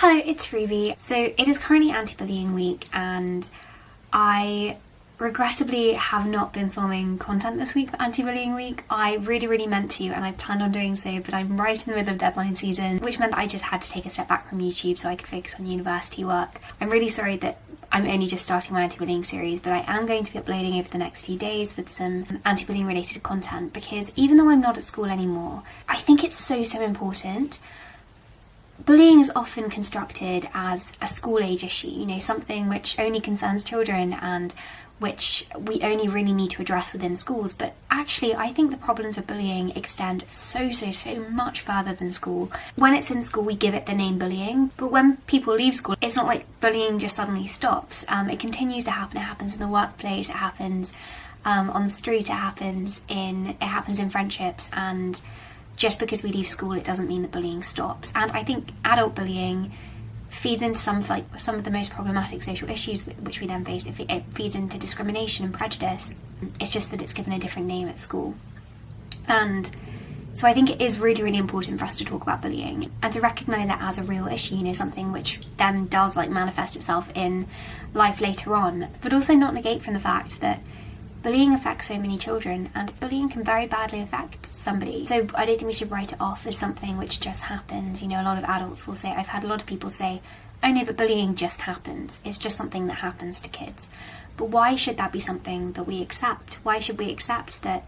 Hello, it's Ruby. So it is currently anti-bullying week and I regrettably have not been filming content this week for anti-bullying week. I really meant to and I planned on doing so, but I'm right in the middle of deadline season, which meant that I just had to take a step back from YouTube so I could focus on university work. I'm really sorry that I'm only just starting my anti-bullying series, but I am going to be uploading over the next few days with some anti-bullying related content, because even though I'm not at school anymore, I think it's so important. Bullying is often constructed as a school-age issue, you know, something which only concerns children and which we only really need to address within schools. But actually, I think the problems with bullying extend so much further than school. When it's in school, we give it the name bullying, but when people leave school, it's not like bullying just suddenly stops. It continues to happen. It happens in the workplace, it happens on the street, it happens in friendships, and just because we leave school, it doesn't mean that bullying stops. And I think adult bullying feeds into some of the most problematic social issues which we then face. It feeds into discrimination and prejudice. It's just that it's given a different name at school. And so I think it is really important for us to talk about bullying and to recognise it as a real issue, you know, something which then does manifest itself in life later on, but also not negate from the fact that bullying affects so many children, and bullying can very badly affect somebody. So I don't think we should write it off as something which just happens. You know, a lot of adults will say, I've had a lot of people say, oh no, but bullying just happens. It's just something that happens to kids. But why should that be something that we accept? Why should we accept that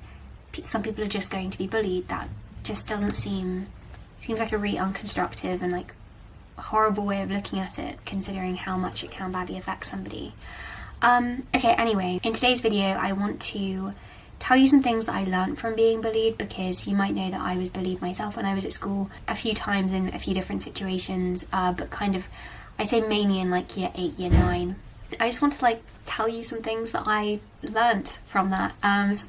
some people are just going to be bullied? That just seems like a really unconstructive and horrible way of looking at it, considering how much it can badly affect somebody. Okay, anyway, in today's video I want to tell you some things that I learned from being bullied, because you might know that I was bullied myself when I was at school a few times in a few different situations, but I'd say mainly in year 8, year 9. I just want to tell you some things that I learnt from that.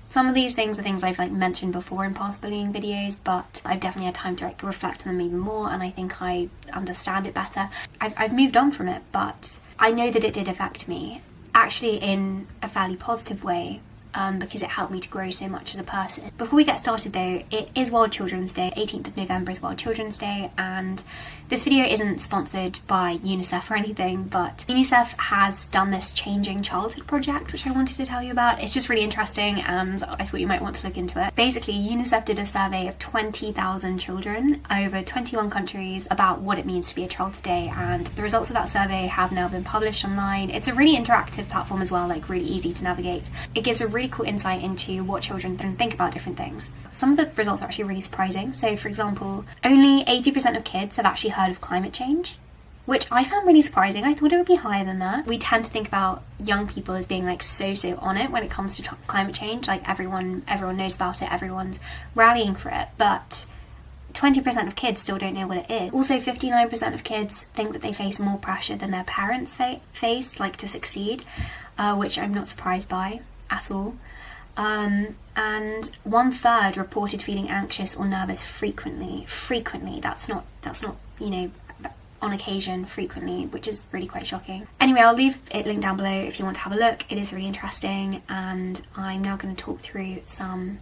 Some of these things are things I've mentioned before in past bullying videos, but I've definitely had time to reflect on them even more, and I think I understand it better. I've moved on from it, but I know that it did affect me. Actually in a fairly positive way, because it helped me to grow so much as a person. Before we get started though, it is World Children's Day. 18th of November is World Children's Day, and this video isn't sponsored by UNICEF or anything, but UNICEF has done this Changing Childhood project, which I wanted to tell you about. It's just really interesting and I thought you might want to look into it. Basically, UNICEF did a survey of 20,000 children over 21 countries about what it means to be a child today, and the results of that survey have now been published online. It's a really interactive platform as well, really easy to navigate. It gives a really cool insight into what children think about different things. Some of the results are actually really surprising. So for example, only 80% of kids have actually heard of climate change, which I found really surprising. I thought it would be higher than that. We tend to think about young people as being so on it when it comes to climate change. Everyone knows about it, everyone's rallying for it, but 20% of kids still don't know what it is. Also, 59% of kids think that they face more pressure than their parents face to succeed, which I'm not surprised by at all. And 1/3 reported feeling anxious or nervous frequently. That's not on occasion, frequently, which is really quite shocking. Anyway, I'll leave it linked down below if you want to have a look. It is really interesting, and I'm now going to talk through some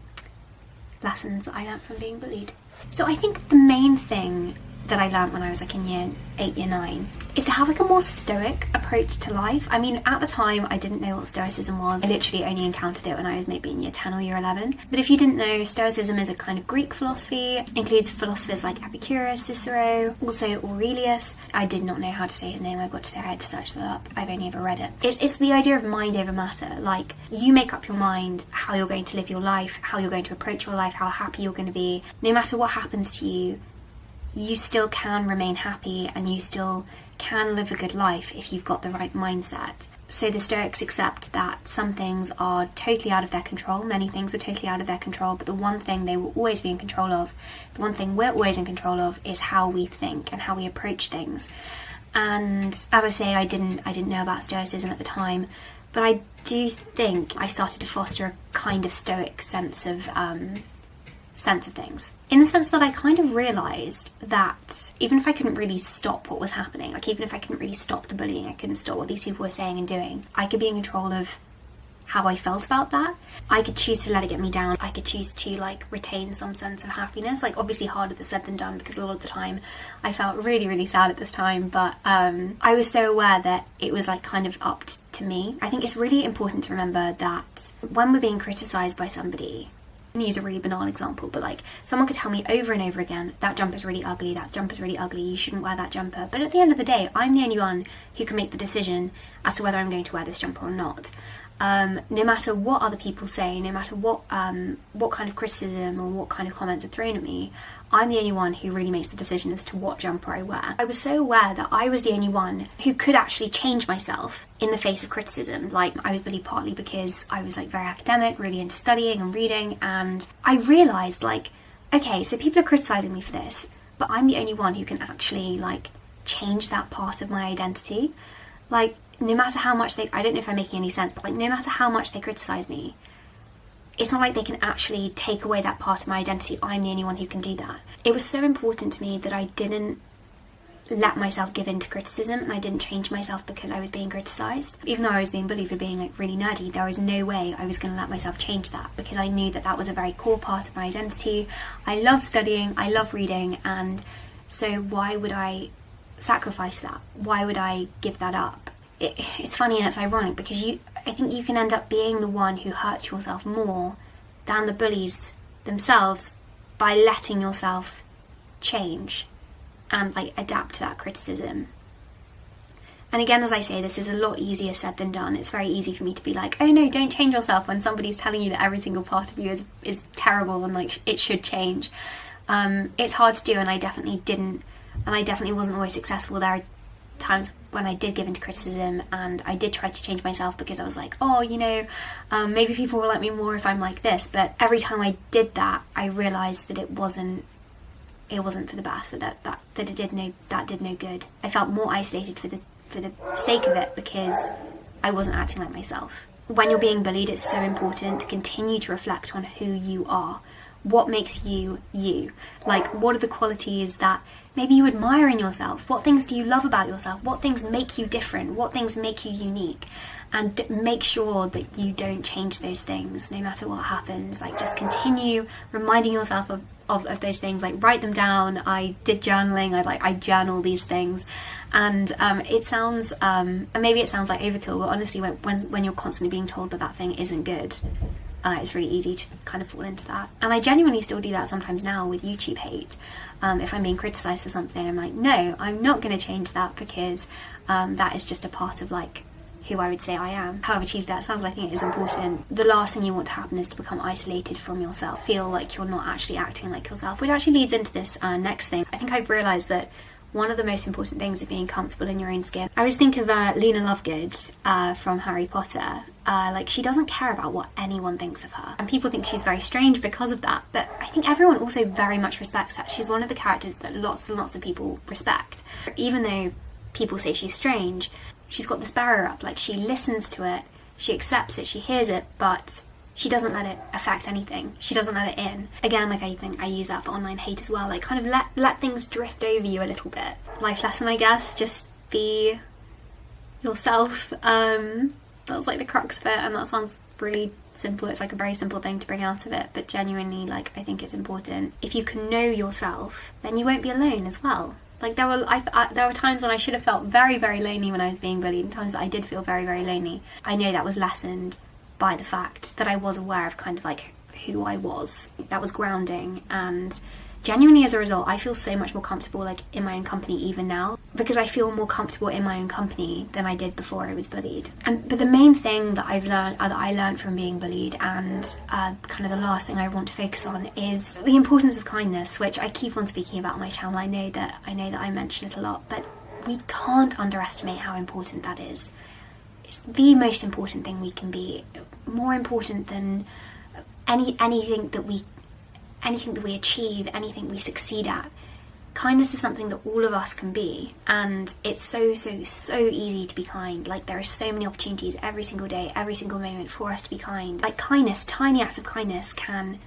lessons that I learned from being bullied. So I think the main thing that I learned when I was in year 8, year 9 is to have a more stoic approach to life. I mean, at the time I didn't know what stoicism was. I literally only encountered it when I was maybe in year 10 or year 11. But if you didn't know, stoicism is a kind of Greek philosophy. It includes philosophers like Epicurus, Cicero, also Aurelius. I did not know how to say his name, I've got to say. I had to search that up. I've only ever read it. It's the idea of mind over matter. You make up your mind how you're going to live your life, how you're going to approach your life, how happy you're going to be. No matter what happens to you, you still can remain happy and you still can live a good life if you've got the right mindset. So the Stoics accept that some things are totally out of their control, many things are totally out of their control, but the one thing they will always be in control of, the one thing we're always in control of, is how we think and how we approach things. And as I say, I didn't know about Stoicism at the time, but I do think I started to foster a kind of Stoic sense of things. In the sense that I kind of realised that even if I couldn't really stop what was happening, even if I couldn't really stop the bullying, I couldn't stop what these people were saying and doing, I could be in control of how I felt about that. I could choose to let it get me down. I could choose to like retain some sense of happiness. Like obviously harder said than done, because a lot of the time I felt really, really sad at this time, but I was so aware that it was like kind of up to me. I think it's really important to remember that when we're being criticised by somebody, I'm gonna use a really banal example, but like someone could tell me over and over again, that jumper's really ugly, that jumper's really ugly, you shouldn't wear that jumper. But at the end of the day, I'm the only one who can make the decision as to whether I'm going to wear this jumper or not. No matter what other people say, no matter what kind of criticism or what kind of comments are thrown at me, I'm the only one who really makes the decision as to what jumper I wear. I was so aware that I was the only one who could actually change myself in the face of criticism. Like, I was bullied partly because I was like very academic, really into studying and reading, and I realised like, okay, so people are criticising me for this, but I'm the only one who can actually like change that part of my identity. Like, no matter how much I don't know if I'm making any sense, but like no matter how much they criticise me, it's not like they can actually take away that part of my identity. I'm the only one who can do that. It was so important to me that I didn't let myself give in to criticism, and I didn't change myself because I was being criticised. Even though I was being bullied for being like really nerdy, there was no way I was going to let myself change that, because I knew that that was a very core part of my identity. I love studying, I love reading, and so why would I sacrifice that? Why would I give that up? It's funny and it's ironic, because I think you can end up being the one who hurts yourself more than the bullies themselves by letting yourself change and like adapt to that criticism. And again, as I say, this is a lot easier said than done. It's very easy for me to be like, oh no, don't change yourself, when somebody's telling you that every single part of you is terrible and like it should change. It's hard to do, and I definitely didn't, and I definitely wasn't always successful. There are times when I did give into criticism and I did try to change myself, because I was like, oh, you know, maybe people will like me more if I'm like this. But every time I did that, I realised that it wasn't for the best, that it did no good. I felt more isolated for the sake of it, because I wasn't acting like myself. When you're being bullied, it's so important to continue to reflect on who you are. What makes you you? Like, what are the qualities that maybe you admire in yourself? What things do you love about yourself? What things make you different? What things make you unique? And make sure that you don't change those things no matter what happens. Like, just continue reminding yourself of those things. Like, write them down. I did journaling. I journal these things, and it sounds maybe it sounds like overkill, but honestly, when you're constantly being told that thing isn't good, it's really easy to kind of fall into that. And I genuinely still do that sometimes now with YouTube hate. If I'm being criticised for something, I'm like, no, I'm not going to change that, because that is just a part of like who I would say I am. However cheesy that sounds, I think it is important. The last thing you want to happen is to become isolated from yourself, feel like you're not actually acting like yourself, which actually leads into this next thing. I think I've realised that one of the most important things is being comfortable in your own skin. I always think of Lena Lovegood from Harry Potter. Like, she doesn't care about what anyone thinks of her, and people think she's very strange because of that, but I think everyone also very much respects her. She's one of the characters that lots and lots of people respect. Even though people say she's strange, she's got this barrier up. Like, she listens to it, she accepts it, she hears it, but she doesn't let it affect anything. She doesn't let it in. Again, like, I think I use that for online hate as well. Like, kind of let things drift over you a little bit. Life lesson, I guess, just be yourself. That's like the crux of it, and that sounds really simple. It's like a very simple thing to bring out of it, but genuinely, like, I think it's important. If you can know yourself, then you won't be alone as well. Like, there were times when I should have felt very, very lonely when I was being bullied, and times that I did feel very, very lonely. I know that was lessened by the fact that I was aware of kind of like who I was. That was grounding, and genuinely as a result I feel so much more comfortable like in my own company even now, because I feel more comfortable in my own company than I did before I was bullied. But the main thing that I learned from being bullied, and kind of the last thing I want to focus on, is the importance of kindness, which I keep on speaking about on my channel. I know that I mention it a lot, but we can't underestimate how important that is. It's the most important thing we can be, more important than anything that we achieve, anything we succeed at. Kindness is something that all of us can be, and it's so easy to be kind. Like, there are so many opportunities every single day, every single moment for us to be kind. Like, kindness, tiny acts of kindness can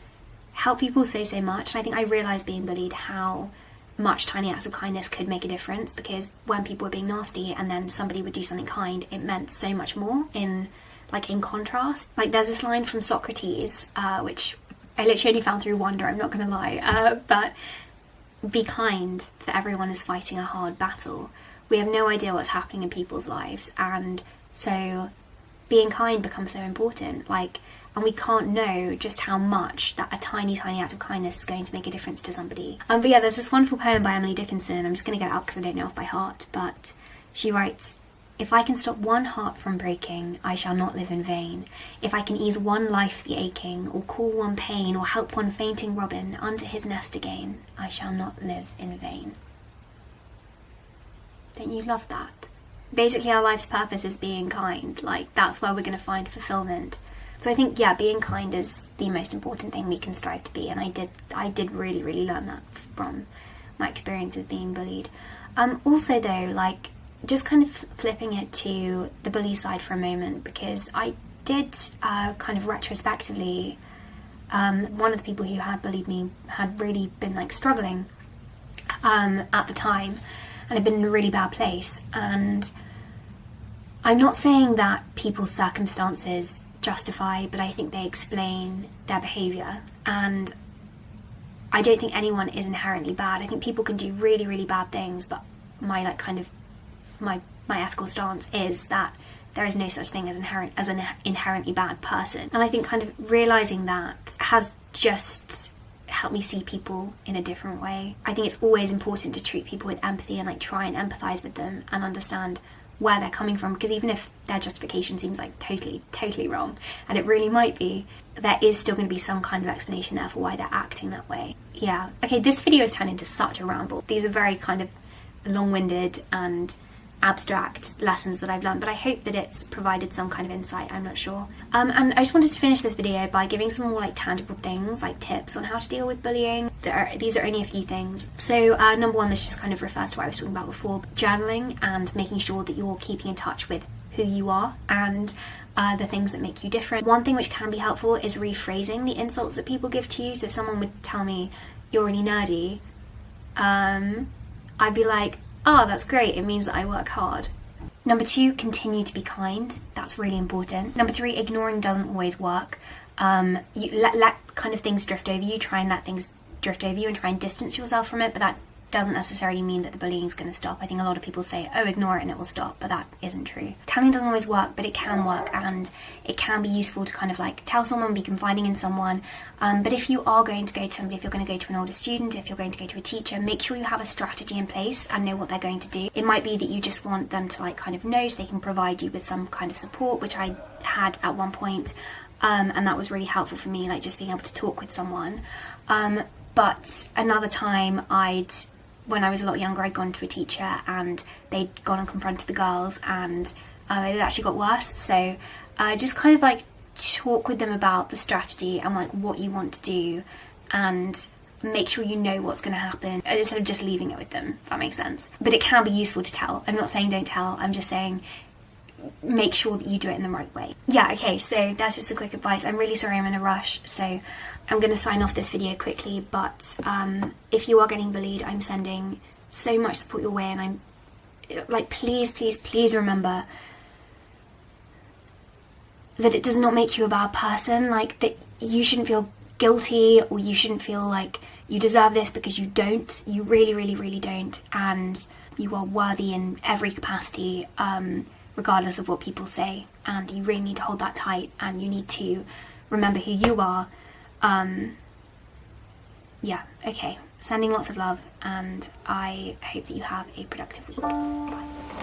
help people so much. And I think I realised being bullied how much tiny acts of kindness could make a difference, because when people were being nasty and then somebody would do something kind, it meant so much more in like in contrast. Like there's this line from Socrates, which I literally only found through Wonder, I'm not gonna lie, but be kind, for everyone is fighting a hard battle. We have no idea what's happening in people's lives, and so being kind becomes so important. Like, and we can't know just how much that a tiny act of kindness is going to make a difference to somebody. But yeah, there's this wonderful poem by Emily Dickinson. I'm just going to get it up because I don't know it by heart, but she writes, "If I can stop one heart from breaking, I shall not live in vain. If I can ease one life the aching, or cool one pain, or help one fainting robin unto his nest again, I shall not live in vain." Don't you love that? Basically, our life's purpose is being kind. Like, that's where we're going to find fulfillment. So I think, yeah, being kind is the most important thing we can strive to be, and I did really learn that from my experiences being bullied. Also though, like, just kind of flipping it to the bully side for a moment, because I did kind of retrospectively, one of the people who had bullied me had really been like struggling at the time, and had been in a really bad place. And I'm not saying that people's circumstances justify, but I think they explain their behaviour, and I don't think anyone is inherently bad. I think people can do really bad things, but my like kind of my ethical stance is that there is no such thing as an inherently bad person. And I think kind of realising that has just helped me see people in a different way. I think it's always important to treat people with empathy and like try and empathise with them and understand where they're coming from, because even if their justification seems like totally wrong, and it really might be, there is still going to be some kind of explanation there for why they're acting that way. Yeah, okay, this video has turned into such a ramble. These are very kind of long-winded and abstract lessons that I've learned, but I hope that it's provided some kind of insight. I'm not sure. And I just wanted to finish this video by giving some more like tangible things, like tips on how to deal with bullying. These are only a few things. So number one, this just kind of refers to what I was talking about before, journaling and making sure that you're keeping in touch with who you are and the things that make you different. One thing which can be helpful is rephrasing the insults that people give to you. So if someone would tell me, "You're really nerdy," I'd be like, "Oh, that's great, it means that I work hard." Number two, continue to be kind. That's really important. Number three, ignoring doesn't always work. You let kind of things drift over you, try and let things drift over you and try and distance yourself from it, but that doesn't necessarily mean that the bullying is going to stop. I think a lot of people say, "Oh, ignore it and it will stop," but that isn't true. Telling doesn't always work, but it can work, and it can be useful to kind of like tell someone, be confiding in someone. But if you are going to go to somebody, if you're going to go to an older student, if you're going to go to a teacher, make sure you have a strategy in place and know what they're going to do. It might be that you just want them to like kind of know so they can provide you with some kind of support, which I had at one point, and that was really helpful for me, like just being able to talk with someone. But another time when I was a lot younger, I'd gone to a teacher and they'd gone and confronted the girls, and it had actually got worse. So just kind of like talk with them about the strategy and like what you want to do, and make sure you know what's going to happen instead of just leaving it with them, if that makes sense. But it can be useful to tell. I'm not saying don't tell, I'm just saying make sure that you do it in the right way. Yeah, okay, so that's just a quick advice. I'm really sorry I'm in a rush, so I'm going to sign off this video quickly, but if you are getting bullied, I'm sending so much support your way, and I'm like, please remember that it does not make you a bad person. Like, that you shouldn't feel guilty, or you shouldn't feel like you deserve this, because you don't. You really don't, and you are worthy in every capacity, regardless of what people say, and you really need to hold that tight, and you need to remember who you are. Yeah, okay, sending lots of love, and I hope that you have a productive week. Bye.